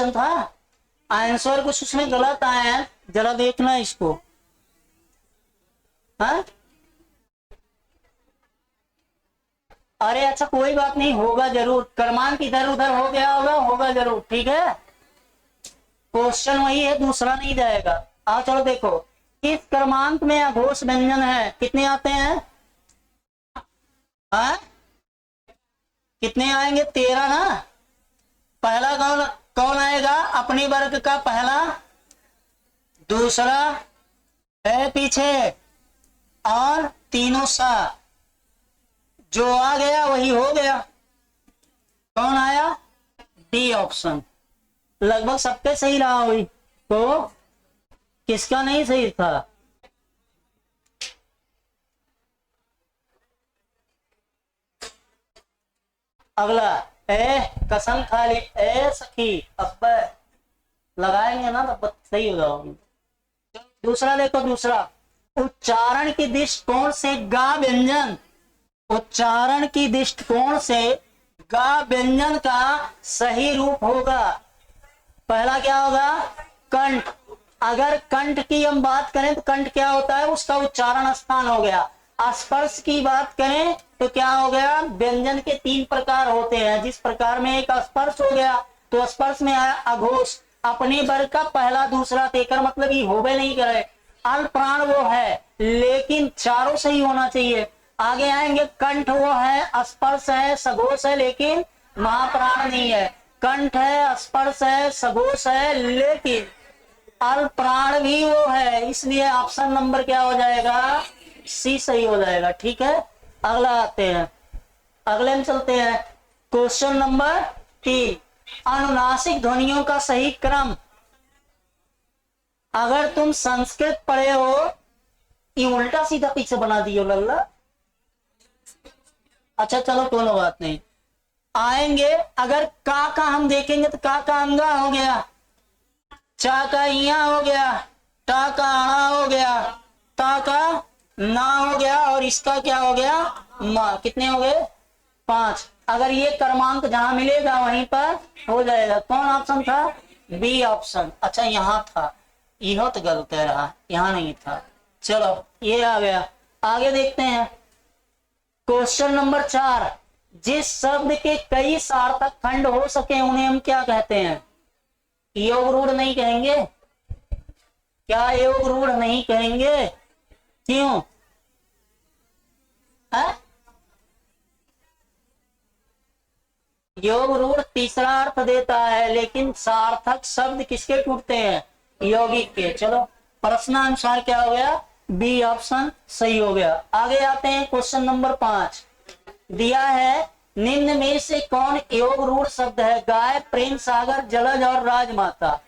Question था, answer कुछ उसमें गलत आया है, जरा देखना इसको। हाँ अरे अच्छा कोई बात नहीं, होगा जरूर, क्रमांक इधर उधर हो गया होगा जरूर, ठीक है। क्वेश्चन वही है, दूसरा नहीं जाएगा। आओ चलो देखो, किस क्रमांक में अघोष व्यंजन है, कितने आते हैं? हाँ कितने आएंगे? 13 ना। पहला कौन कौन आएगा? अपने वर्ग का पहला, दूसरा है पीछे, और तीनों सा। जो आ गया वही हो गया। कौन आया? D option. लगभग सबके सही रहा हुई, तो किसका नहीं सही था? अगला, ए कसम खा ली, ए सखी अब लगाएंगे ना तो सही हो जाओगी। दूसरा देखो, दूसरा, उच्चारण की दृष्टिकोण से गा व्यंजन, उच्चारण की दृष्टिकोण से गा व्यंजन का सही रूप होगा। पहला क्या होगा? कंठ। अगर कंठ की हम बात करें तो कंठ क्या होता है? उसका उच्चारण स्थान हो गया। स्पर्श की बात करें तो क्या हो गया? व्यंजन के 3 प्रकार होते हैं, जिस प्रकार में एक स्पर्श हो गया, तो स्पर्श में आया अघोष, अपने वर्ग का पहला दूसरा तेकर, मतलब ये होबे नहीं करे। अल्प प्राण वो है, लेकिन चारों सही होना चाहिए। आगे आएंगे, कंठ वो है, स्पर्श है, सघोष है, लेकिन महाप्राण नहीं है। कंठ है, स्पर्श है, सघोष है, लेकिन अल्प प्राण भी वो है, इसलिए ऑप्शन नंबर क्या हो जाएगा? सी सही हो जाएगा, ठीक है। अगला आते हैं, अगले में चलते हैं। क्वेश्चन नंबर 3, अनुनासिक ध्वनियों का सही क्रम। अगर तुम संस्कृत पढ़े हो, ये उल्टा सीधा पीछे बना दियो लल्ला। अच्छा चलो कोई बात नहीं, आएंगे। अगर का हम देखेंगे तो का अंगा हो गया, चा का इया हो गया, टा का आना हो गया, ता का ना हो गया, और इसका क्या हो गया? मा। कितने हो गए? 5। अगर ये क्रमांक जहां मिलेगा वहीं पर हो जाएगा। कौन ऑप्शन था? B option. अच्छा यहाँ था, यह तो गलत कह रहा, यहाँ नहीं था। चलो ये आ गया, आगे देखते हैं। क्वेश्चन नंबर 4, जिस शब्द के कई सार्थक खंड हो सके उन्हें हम क्या कहते हैं? योग रूढ़ नहीं कहेंगे क्या? योग रूढ़ नहीं कहेंगे, क्यों? है? योग रूढ़ तीसरा अर्थ देता है, लेकिन सार्थक शब्द किसके टूटते हैं? यौगिक के। चलो प्रश्नानुसार क्या हो गया? बी ऑप्शन सही हो गया। आगे आते हैं, क्वेश्चन नंबर 5 दिया है, निम्न में से कौन योग रूढ़ शब्द है? गाय, प्रेम सागर, जलज और राजमाता।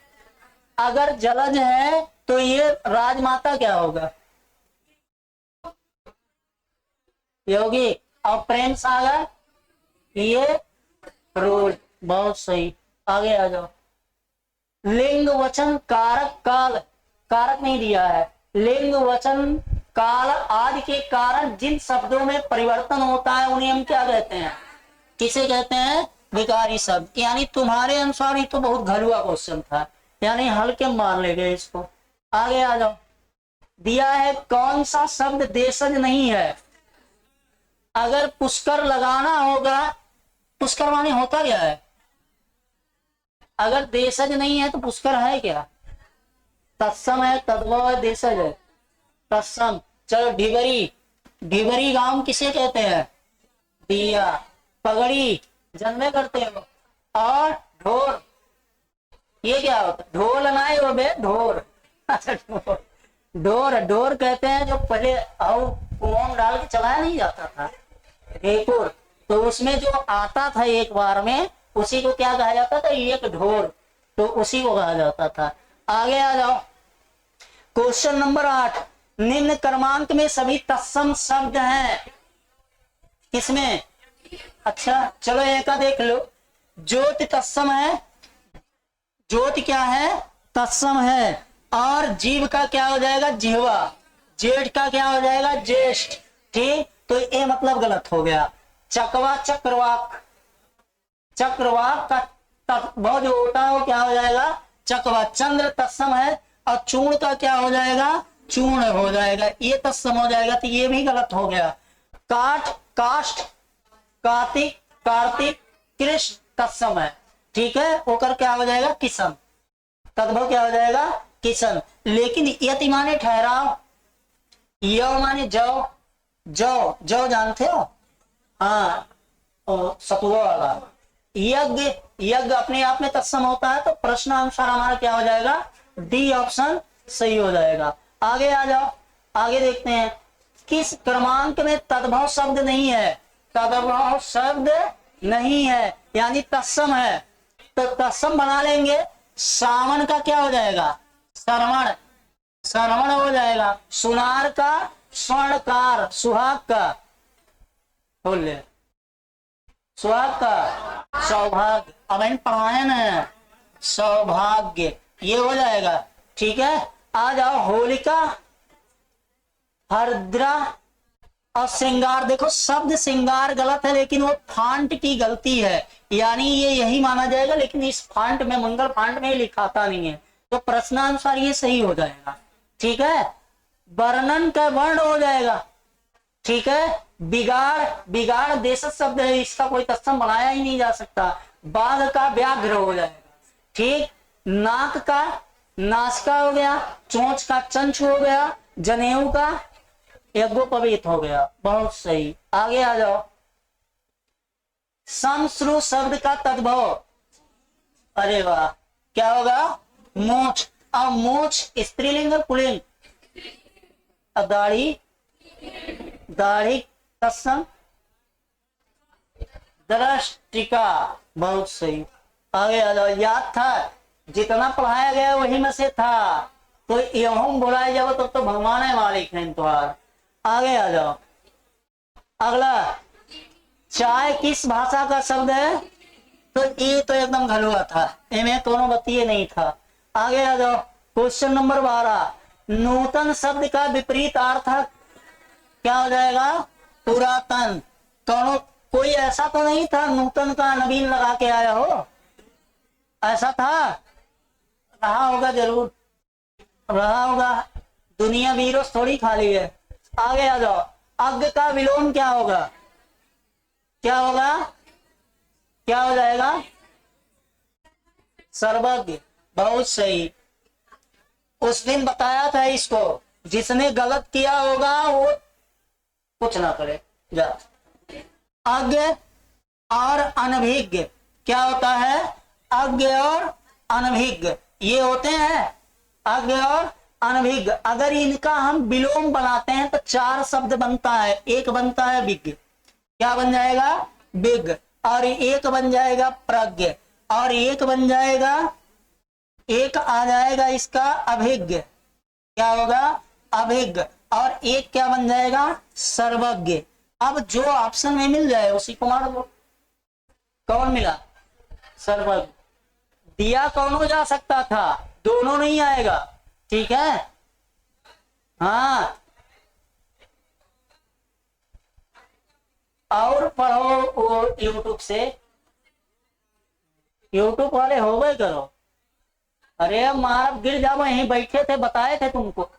अगर जलज है तो ये राजमाता क्या होगा? योगी। और प्रेम सागर ये रूढ़। बहुत सही, आगे आ जाओ। लिंग वचन कारक काल, कारक नहीं दिया है, लिंग वचन काल आदि के कारण जिन शब्दों में परिवर्तन होता है उन्हें हम क्या कहते हैं? किसे कहते हैं? विकारी शब्द। यानी तुम्हारे अनुसार ही तो बहुत घलुआ क्वेश्चन था, यानी हल्के मार ले गए इसको। आगे आ जाओ, दिया है कौन सा शब्द देशज नहीं है? अगर पुष्कर लगाना होगा, पुष्कर माने होता क्या है? अगर देशज नहीं है तो पुष्कर है क्या? तत्सम है, तद्भव है, देशज है, तत्सम। चलो ढिबरी, ढिबरी गांव किसे कहते हैं? दिया। पगड़ी जन्मे करते हो, और ढोर, ये क्या होता है? ढोल नाई हो बे, ढोर। अच्छा ढोर, ढोर कहते हैं जो पहले कुआं डाल के चलाया नहीं जाता था, ढेकुर, तो उसमें जो आता था एक बार में, उसी को क्या कहा जाता था? एक ढोर, तो उसी को कहा जाता था। आगे आ जाओ, क्वेश्चन नंबर 8, निम्न क्रमांक में सभी तत्सम शब्द हैं, किसमें? अच्छा चलो एक का देख लो, ज्योति तत्सम है, ज्योति क्या है? तत्सम है। और जीव का क्या हो जाएगा? जिह्वा। जेठ का क्या हो जाएगा? ज्येष्ठ। ठीक, तो ये मतलब गलत हो गया। चकवा चक्रवाक, चक्रवाक का तत्भव जो होता है वो क्या हो जाएगा, चकवा। चंद्र तत्सम है और चूर्ण का क्या हो जाएगा, चूर्ण हो जाएगा। ये तत्सम हो जाएगा, तो ये भी गलत हो गया। काठ, काष्ठ, कार्तिक, कार्तिक, कृष्ण तत्सम है, ठीक है, होकर क्या हो जाएगा, किशन। तद्भव क्या हो जाएगा, किशन। लेकिन यति माने ठहराव, यव माने जौ, जौ, जौ जानते हो, हाँ, सतुआ वाला। यज्ञ, यज्ञ अपने आप में तत्सम होता है, तो प्रश्न अनुसार हमारा क्या हो जाएगा, डी ऑप्शन सही हो जाएगा। आगे आ जाओ, आगे देखते हैं। किस क्रमांक में तद्भव शब्द नहीं है, तद्भव शब्द नहीं है यानी तत्सम है, तो तत्सम बना लेंगे। सावन का क्या हो जाएगा, श्रवण, श्रवण हो जाएगा। सुनार का स्वर्णकार, सुहाग का, बोल ले, सुहाग का सौभाग्य, अब इन पढ़ाए न, सौभाग्य, ये हो जाएगा, ठीक है। आ जाओ, होलिका, हरद्रा और श्रृंगार। देखो शब्द श्रृंगार गलत है, लेकिन वो फांट की गलती है, यानी ये यही माना जाएगा, लेकिन इस फांट में, मंगल फांट में लिखाता नहीं है, तो प्रश्नानुसार ये सही हो जाएगा, ठीक है। वर्णन का वर्ण हो जाएगा, ठीक है। बिगाड़, बिगाड़ देश शब्द है, इसका कोई तत्सम बनाया ही नहीं जा सकता। बाघ का व्याघ्र हो जाएगा, ठीक। नाक का नासिका हो गया, चोंच का चंच हो गया, जनेऊ का यज्ञोपवीत हो गया, बहुत सही। आगे आ जाओ। समश्रु शब्द का तद्भव, अरे वाह, क्या होगा, मोछ। अब मोछ स्त्रीलिंग और पुल्लिंग, दाढ़ी, दाढ़ी तत्सम, दृष्टिका, बहुत सही। आगे आ जाओ। याद था, जितना पढ़ाया गया वही में से था, तो यहूं बुलाए जाओ तो भगवान है मालिक है तुम्हार। आगे आ जाओ। अगला, चाय किस भाषा का शब्द है, तो ये तो एकदम घलुआ था, इनमें कोनो बतिये नहीं था। आगे आ जाओ। क्वेश्चन नंबर 12, नूतन शब्द का विपरीत अर्थ क्या हो जाएगा, पुरातन। कौन, कोई ऐसा तो नहीं था नूतन का नवीन लगा के आया हो, ऐसा था, रहा होगा, जरूर रहा होगा, दुनिया वीरोस थोड़ी खाली है। आगे आ जाओ। अग्ग का विलोम क्या होगा, क्या होगा, क्या हो जाएगा, सर्वज्ञ, बहुत सही। उस दिन बताया था इसको, जिसने गलत किया होगा वो कुछ ना करे, जा। अज्ञ और अनभिज्ञ क्या होता है, अज्ञ और अनभिज्ञ ये होते हैं, अज्ञ और अनभिज्ञ। अगर इनका हम विलोम बनाते हैं तो 4 शब्द बनता है, एक बनता है विज्ञ, क्या बन जाएगा, विज्ञ, और एक बन जाएगा प्रज्ञ, और एक बन जाएगा, एक आ जाएगा इसका अभिज्ञ, क्या होगा, अभिज्ञ, और एक क्या बन जाएगा, सर्वज्ञ। अब जो ऑप्शन में मिल जाए उसी को मार दो। कौन मिला, सर्वज्ञ। दिया कौन हो जा सकता था, दोनों नहीं आएगा, ठीक है। हाँ, और पढ़ो वो यूट्यूब से, यूट्यूब वाले हो गए करो। अरे मार गिर जाओ, वहीं बैठे थे, बताए थे तुमको।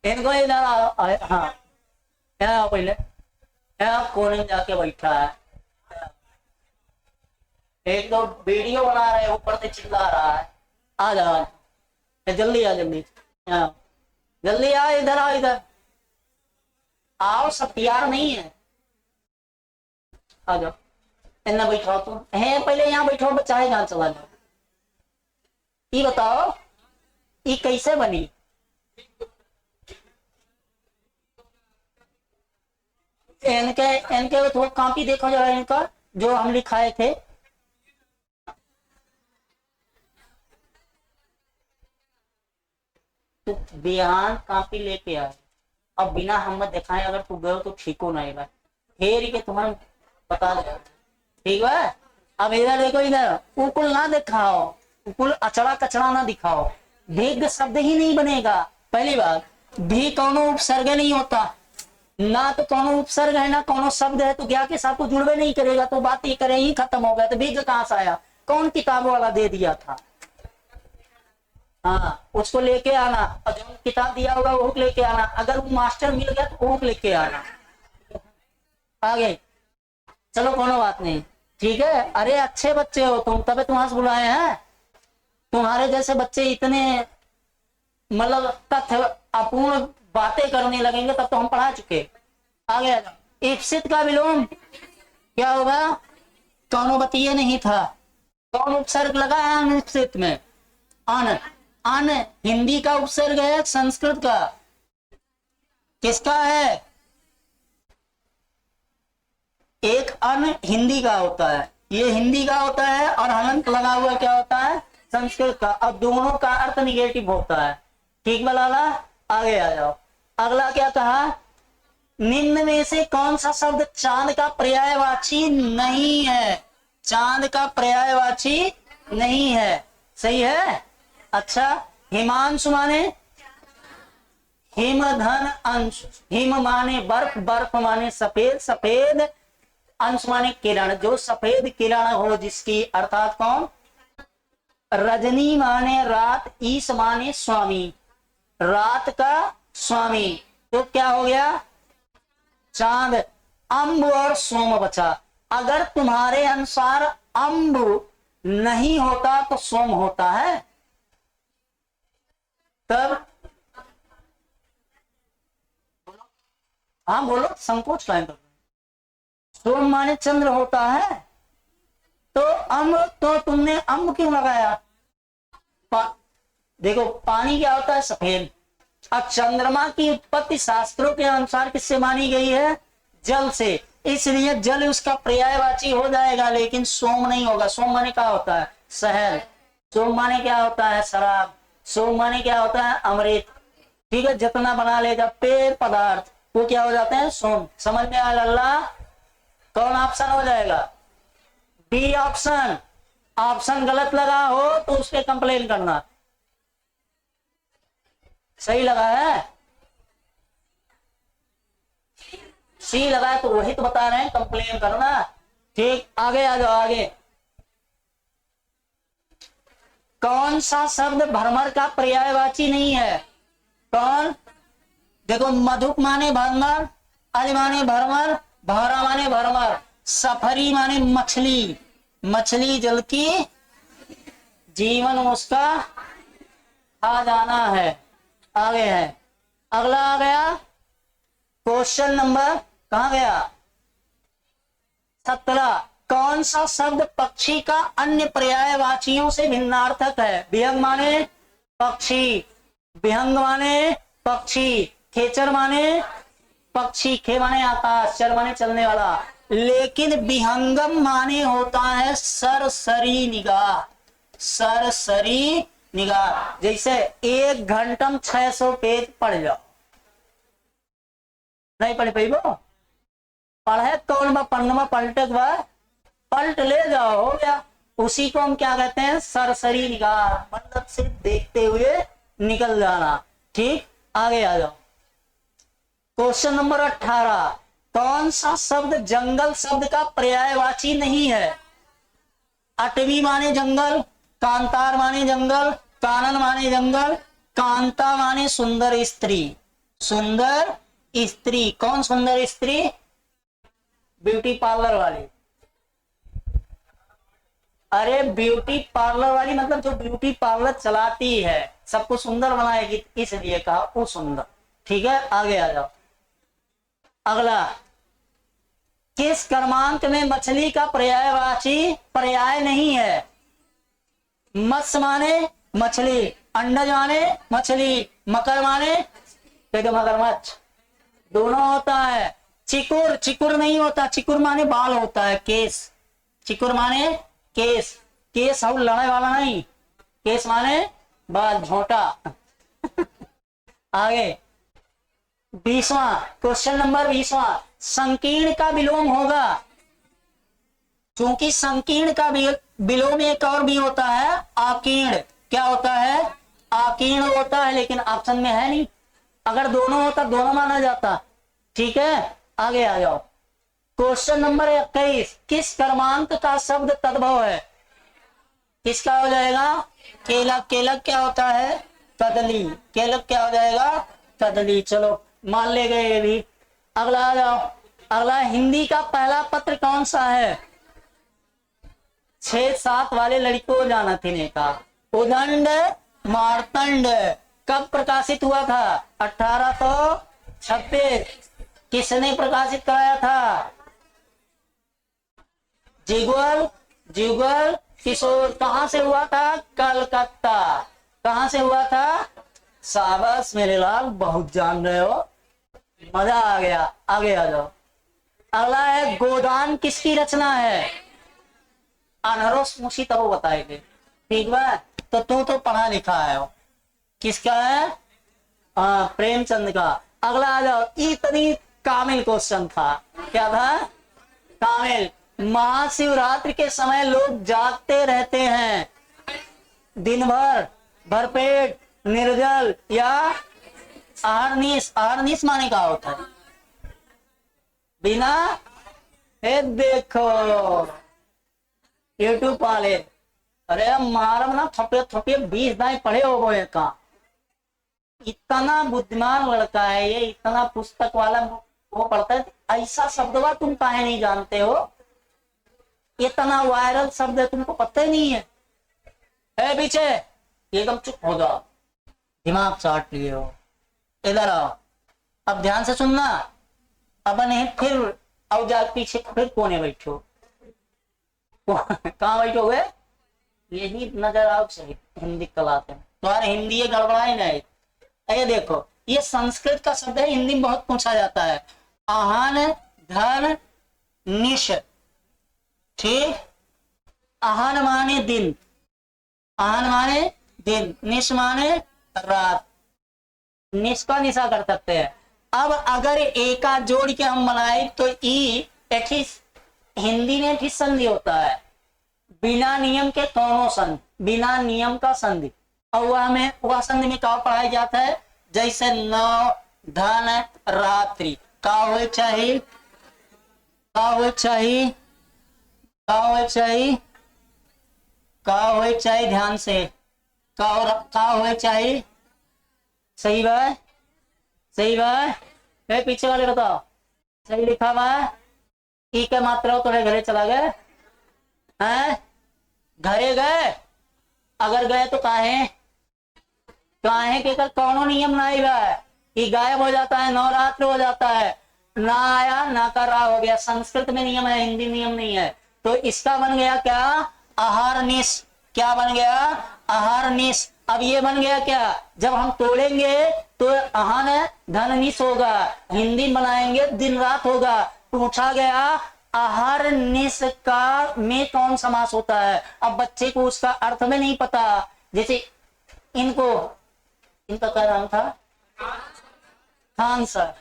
इनको इधर हाँ, यहाँ पहले यहाँ कोने में जाके बैठा है, एक दो वीडियो बना रहे, ऊपर से चिल्ला रहा है। आ जा, जल्दी आ, जल्दी जल्दी आ, इधर आ, इधर आओ, सब तैयार नहीं है, आ जाओ। इतना बैठाओ तुम, है पहले यहाँ बैठो, चाहे जहां चला जाओ। ये बताओ ये कैसे बनी, इनके इनके थोड़ा कॉपी देखो जरा, इनका जो हम लिखाए थे। तो बिहान कॉपी लेके आए, अब बिना हम दिखाए अगर तू गए तो ठीक हो नहीं, फिर के तुम्हारा बता दे, ठीक है। अब इधर देखो, इधर उकुल ना दिखाओ, उकुल अचड़ा कचड़ा ना दिखाओ, भेग शब्द ही नहीं बनेगा। पहली बात, भी कौनो उपसर्ग नहीं होता, ना तो कोनो उपसर्ग है ना कोनो शब्द है, तो क्या के साथ तो जुड़वे नहीं करेगा, तो बात ही करे ही खत्म हो गया। तो बीज कहां से आया? कौन किताबों वाला दे दिया था? हाँ, उसको लेके आना, और जो किताब दिया होगा वो लेके आना। अगर वो मास्टर मिल गया तो वो लेके आना। आगे चलो, कोनो बात नहीं, ठीक है। अरे अच्छे बच्चे हो तुम, तबे तुम्हारे बुलाए हैं। तुम्हारे जैसे बच्चे इतने मतलब तथ्य अपूर्ण बातें करने लगेंगे तब तो हम पढ़ा चुके। आगे आ जाओ। इप्सित का विलोम क्या होगा? कौनो बतिये नहीं था। कौन उपसर्ग लगा है अनिप्सित में? अन। अन हिंदी का उपसर्ग है, संस्कृत का? किसका है? एक अन हिंदी का होता है, ये हिंदी का होता है, और हलंत लगा हुआ क्या होता है? संस्कृत का। अब दोनों का अर्थ निगेटिव होता है। ठीक बलाला? आगे आ जाओ। अगला क्या कहा? निम्न में से कौन सा शब्द चांद का पर्यायवाची नहीं है? चांद का पर्यायवाची नहीं है, सही है। अच्छा, हिमांशु माने हिम धन अंश, हिम माने बर्फ, बर्फ माने सफेद, सफेद अंश माने किरण, जो सफेद किरण हो जिसकी, अर्थात कौन? रजनी माने रात, ईश माने स्वामी, रात का स्वामी, तो क्या हो गया? चांद। अम्ब और सोम बचा। अगर तुम्हारे अनुसार अम्ब नहीं होता तो सोम होता है, तब हाँ बोलो, संकोच काहे कर? सोम माने चंद्र होता है, तो अम्ब, तो तुमने अम्ब क्यों लगाया? देखो, पानी क्या होता है? सफेद। अब चंद्रमा की उत्पत्ति शास्त्रों के अनुसार किससे मानी गई है? जल से, इसलिए जल उसका पर्यायवाची हो जाएगा, लेकिन सोम नहीं होगा। सोम माने क्या होता है? शहद। सोम माने क्या होता है? शराब। सोम माने क्या होता है? अमृत। ठीक है, जितना बना लेगा पेय पदार्थ वो क्या हो जाते हैं? सोम। समझ में आया अल्लाह? कौन ऑप्शन हो जाएगा? B option. ऑप्शन गलत लगा हो तो उस पर कंप्लेन करना। सही लगा है? सी लगा है तो वही तो बता रहे हैं, कंप्लेन करना। ठीक, आगे आ जाओ। आगे कौन सा शब्द भ्रमर का पर्यायवाची नहीं है? कौन? देखो, मधुप माने भ्रमर, अज माने भ्रमर, भौरा माने भ्रमर, सफरी माने मछली, मछली जल की, जीवन उसका आ जाना है। आगे है, अगला आ गया क्वेश्चन नंबर, कहां गया? 17। कौन सा शब्द पक्षी का अन्य पर्यायवाचियों से भिन्नार्थक है? विहंग माने पक्षी, विहंग माने पक्षी, खेचर माने पक्षी, खे माने आकाश, चर माने चलने वाला, लेकिन विहंगम माने होता है सरसरी निगाह, सरसरी निगाह। जैसे 1 घंटा में 600 पेज पढ़ जाओ, नहीं पढ़ पाई वो पढ़े कौन बा पन्नमा पलटक बा, पलट ले जाओ, हो गया। उसी को हम क्या कहते हैं? सरसरी निगाह, मतलब सिर्फ देखते हुए निकल जाना। ठीक, आगे आ जाओ। Question number 18। कौन सा शब्द जंगल शब्द का पर्यायवाची नहीं है? अटवी माने जंगल, कांतार माने जंगल, कानन माने जंगल, कांता माने सुंदर स्त्री, सुंदर स्त्री। कौन सुंदर स्त्री? ब्यूटी पार्लर वाली। अरे ब्यूटी पार्लर वाली मतलब जो ब्यूटी पार्लर चलाती है, सबको सुंदर बनाएगी, इसलिए कहा वो सुंदर। ठीक है, आगे आ जाओ। अगला, किस कर्मांत में मछली का पर्यायवाची पर्याय नहीं है? मत्स्य माने मछली, अंडज माने मछली, मकर माने मगरमच्छ, दोनों होता है। चिकुर, चिकुर नहीं होता, चिकुर माने बाल होता है, केस, चिकुर माने केस, केस और लड़ाई वाला नहीं, केस माने बाल, झोंटा। आगे 20वां क्वेश्चन नंबर 20वां। संकीर्ण का विलोम होगा, क्योंकि संकीर्ण का विलोम एक और भी होता है, आकीर्ण। क्या होता है? आकीर्ण होता है, लेकिन ऑप्शन में है नहीं। अगर दोनों होता दोनों माना जाता। ठीक है, आगे आ जाओ। क्वेश्चन नंबर 21, किस क्रमांक का शब्द तद्भव है? किसका हो जाएगा? केलक। केलक क्या होता है? कदली। केलक क्या हो जाएगा? कदली। चलो मान ले गए ये भी। अगला आ जाओ। अगला, हिंदी का पहला पत्र कौन सा है? 6-7 वाले लड़कों को जाना थी का। उदंड मार्तंड कब प्रकाशित हुआ था? 1826। किसने प्रकाशित कराया था? जुगल जुगल किशोर। कहां से हुआ था? कलकत्ता। कहां से हुआ था? शाबाश मेरे लाल, बहुत जान रहे हो, मजा आ गया। आगे आ जाओ। अगला है, गोदान किसकी रचना है? अनहरोस मुशी तब बताएंगे, ठीक है। तो तू तो पढ़ा लिखा है। किसका है? प्रेमचंद का। अगला आ जाओ। इतनी कामिल क्वेश्चन था। क्या था? कामिल। महाशिवरात्रि के समय लोग जागते रहते हैं, दिन भर, भरपेट, निर्जल या अहरनिश। अहरनिश माने का होता है बिना। देखो यूट्यूब वाले, अरे मारम ना थपे थपे 20 दाएं पढ़े हो गए का। इतना बुद्धिमान लड़का है ये, इतना पुस्तक वाला वो पढ़ता है। ऐसा शब्दवा तुम काहे नहीं जानते हो? इतना वायरल शब्द है, तुमको पता ही नहीं है। पीछे एकदम चुप हो जाओ, दिमाग चाट लिए हो। इधर आओ, अब ध्यान से सुनना। अब नहीं फिर अब जा पीछे फिर कोने बैठो। कहाँ बैठोगे? यही नजर आओ सही हिंदी कलाते हैं तुम्हारे। हिंदी ये गड़बड़ाई नहीं। ये देखो, ये संस्कृत का शब्द है, हिंदी में बहुत पूछा जाता है। आहन धन निश, ठीक। आहन माने दिन, आहन माने दिन, निश माने रात। निश का निशा कर सकते हैं। अब अगर एका जोड़ के हम बनाए तो ई हिंदी में भी संधि होता है। बिना नियम के दोनों संधि, बिना नियम का संधि। और वह संधि में क्या पढ़ाया जाता है? जैसे नौ, धन, रात्रि। का हो चाहिए, का हो चाहिए, का हो चाहिए, का हो चाहिए, ध्यान से। का हो चाहिए, सही बात, सही बात। पीछे वाले बताओ, सही लिखा हुआ है? ई के मात्रा हो थोड़े घरे चला गए हैं? घरे गए? अगर गए तो काहे काहे के कौनो नियम ना ही है कि गायब हो जाता है, नवरात्र हो जाता है। ना आया ना कर रहा हो गया। संस्कृत में नियम है, हिंदी नियम नहीं है। तो इसका बन गया क्या? आहार निश। क्या बन गया? आहार निश। अब ये बन गया क्या? जब हम तोड़ेंगे तो आहान धन निश होगा, हिंदी बनाएंगे दिन रात होगा। पूछा गया आहार निश का में कौन समास होता है? अब बच्चे को उसका अर्थ में नहीं पता। जैसे इनका क्या नाम था? खान सर।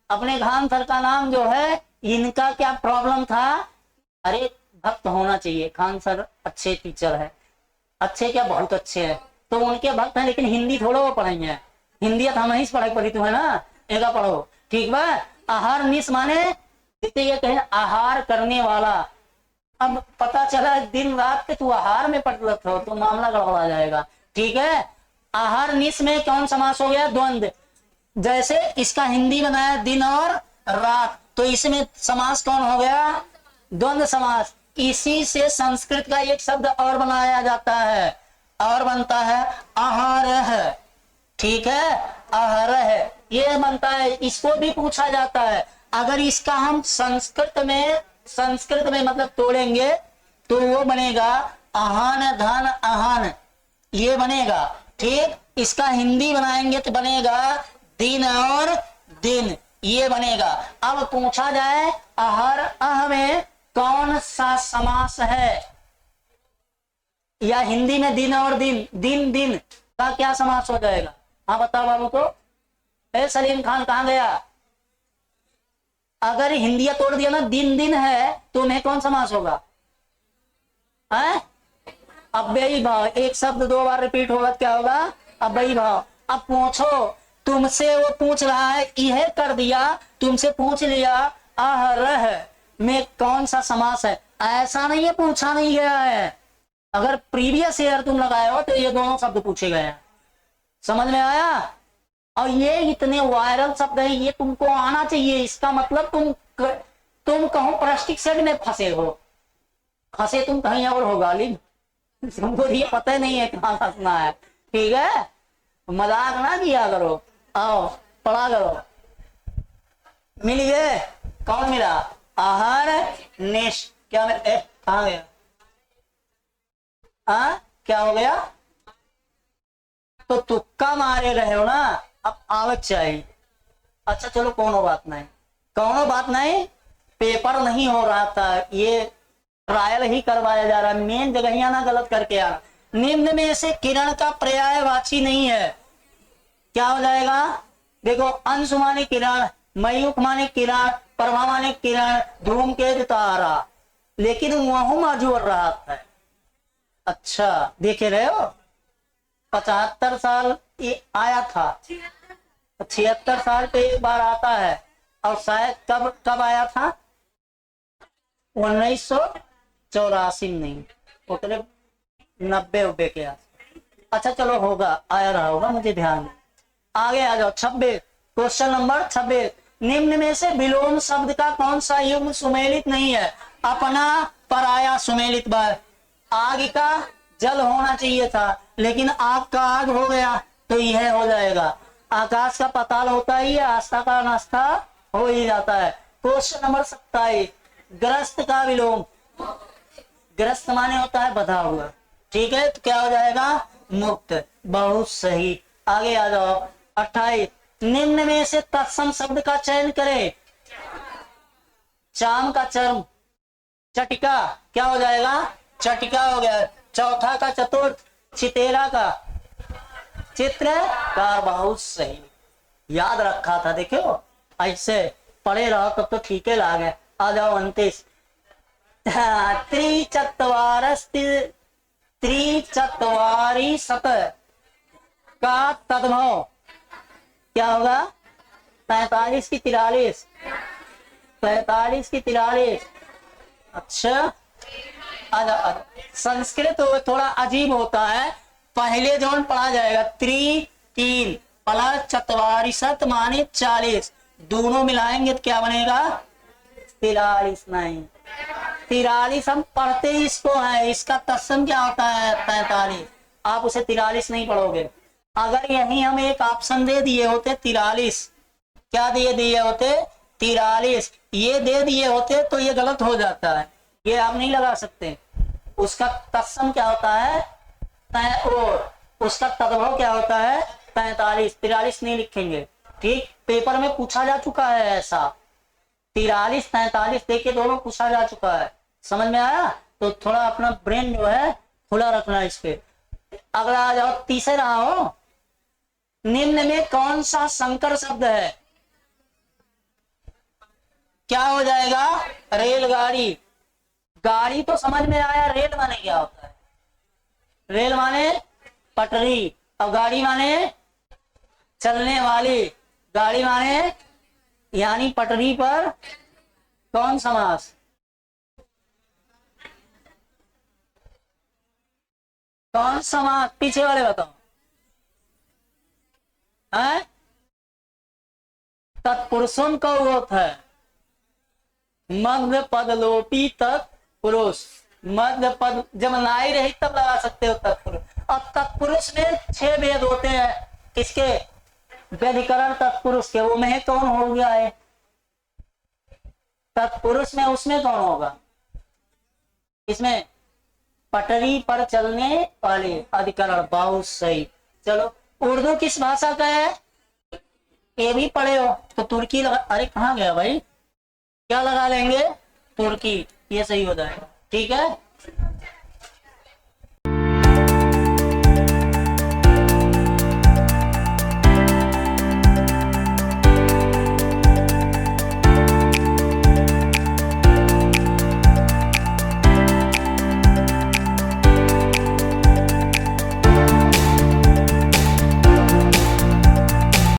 अपने खान सर का नाम जो है, इनका क्या प्रॉब्लम था? अरे भक्त होना चाहिए, खान सर अच्छे टीचर है। अच्छे क्या, बहुत अच्छे है। तो उनके भक्त हैं, लेकिन हिंदी थोड़ा वो पढ़ेंगे। हिंदी हम ही पढ़ाई पढ़ी तुम्हें ना, एगा पढ़ो, ठीक बा। आहार निश माने ये कहे आहार करने वाला। अब पता चला दिन रात के तू आहार में पढ़त हो तो मामला गड़बड़ा जाएगा, ठीक है। आहार निश में कौन समास हो गया? द्वंद्व। जैसे इसका हिंदी बनाया दिन और रात, तो इसमें समास कौन हो गया? द्वंद्व समास। इसी से संस्कृत का एक शब्द और बनाया जाता है, और बनता है आहार, ठीक है। आहार है ये बनता है। इसको भी पूछा जाता है। अगर इसका हम संस्कृत में मतलब तोड़ेंगे तो वो बनेगा आहान धन आहान, ये बनेगा, ठीक। इसका हिंदी बनाएंगे तो बनेगा दिन और दिन, ये बनेगा। अब पूछा जाए आहार अह में कौन सा समास है? या हिंदी में दिन और दिन, दिन दिन का क्या समास हो जाएगा? हाँ बताओ बाबू को। सलीम खान कहाँ गया? अगर हिंदिया तोड़ दिया ना, दिन दिन है, तो उन्हें कौन समास होगा? है अव्ययी भाव। एक शब्द 2 बार रिपीट होगा क्या होगा? अव्ययी भाव। अब पूछो तुमसे वो पूछ रहा है, यह कर दिया, तुमसे पूछ लिया आह रह में कौन सा समास है, ऐसा नहीं है, पूछा नहीं गया है। अगर प्रीवियस ईयर तुम लगाए हो तो ये दोनों शब्द पूछे गए हैं। समझ में आया? और ये इतने वायरल शब्द है, ये तुमको आना चाहिए। इसका मतलब तुम कहो प्लास्टिक सेट में फंसे हो, फंसे तुम कहीं और हो गालिब, तुमको ये पता ही नहीं है कहाँ फंसना है। ठीक है, मजाक ना किया करो, आओ पढ़ा करो। मिल गए? कौन मिला? आहार नेश क्या मिला? कहाँ गया? क्या हो गया? तो तुक्का मारे रहे हो ना, अब आवक चाहिए। अच्छा चलो, कोनो बात नहीं, कोनो बात नहीं, पेपर नहीं हो रहा था, ये ट्रायल ही करवाया जा रहा है, मेन जगह ना गलत करके आ रहा। निम्न में से किरण का पर्यायवाची नहीं है, क्या हो जाएगा? देखो, अंश माने किरण, मयूख माने किरण, प्रभा माने किरण, धूमकेतु तारा, लेकिन वह मजूर रहा है। अच्छा देखे रहे हो, 75 साल ये आया था, 76 साल पे एक बार आता है, और शायद कब कब आया था? 1984 नहीं, उतने 90 के आस। अच्छा चलो, होगा, आया रहा होगा, मुझे ध्यान नहीं। आगे आ जाओ। 26 क्वेश्चन नंबर 26, निम्न में से विलोम शब्द का कौन सा युग्म सुमेलित नहीं है? अपना, पराया, सुमेलित बार। आग का जल होना चाहिए था, लेकिन आग का आग हो गया तो यह हो जाएगा। आकाश का पाताल होता ही है, आस्था का नास्ता हो ही जाता है। क्वेश्चन नंबर 27, ग्रस्त का विलोम। ग्रस्त माने होता है बधा हुआ, ठीक है, तो क्या हो जाएगा? मुक्त। बहुत सही। आगे आ जाओ। 28, निम्न में से तत्सम शब्द का चयन करें। चाम का चर्म, चटिका, क्या हो जाएगा? चटिका हो गया। चौथा का चतुर्थ, चितेरा का चित्रकार। बहुत सही, याद रखा था, देखो ऐसे पढ़े रहो तब तो ठीक है लागे। आ जाओ। 29, त्रिचत्वारी शत का तद्भव क्या होगा? 45 की 43, 45 की 43। अच्छा संस्कृत थोड़ा अजीब होता है, पहले जोन पढ़ा जाएगा 3 प्लस 44 माने 40, दोनों मिलाएंगे तो क्या बनेगा? 43 नहीं, 43 हम पढ़ते ही इसको है, इसका तत्सम क्या होता है? 45। आप उसे 43 नहीं पढ़ोगे। अगर यही हम एक ऑप्शन दे दिए होते 43, क्या दिए होते? 43, ये दे दिए होते तो ये गलत हो जाता है, ये आप नहीं लगा सकते। उसका तत्सम क्या होता है? और उसका तद्भव क्या होता है? 45। 43 नहीं लिखेंगे, ठीक, पेपर में पूछा जा चुका है ऐसा। 43 43 देके दोनों पूछा जा चुका है। समझ में आया? तो थोड़ा अपना ब्रेन जो है खुला रखना इस पे। अगला आ जाओ। तीसरा हो, निम्न में कौन सा संकर शब्द है? क्या हो जाएगा? रेलगाड़ी। गाड़ी तो समझ में आया, रेल माने क्या होता है? रेल माने पटरी, और गाड़ी माने चलने वाली। गाड़ी माने यानी पटरी पर कौन समास? कौन समास? पीछे वाले बताओ। है तत्पुरुषों का होता है, मध्य पद लोपी तत्पुरुष। मध्य पद जब नाई रही तब लगा सकते हो तत्पुरुष। और तत्पुरुष में 6 भेद होते हैं, किसके? व्यधिकरण तत्पुरुष के। वो में कौन हो गया है? तत्पुरुष में उसमें कौन होगा? इसमें पटरी पर चलने वाले अधिकरण। बहुत सही। चलो, उर्दू किस भाषा का है? ये भी पढ़े हो तो तुर्की लगा। अरे कहाँ गया भाई? क्या लगा लेंगे? तुर्की, ये सही हो जाएगा। ठीक है।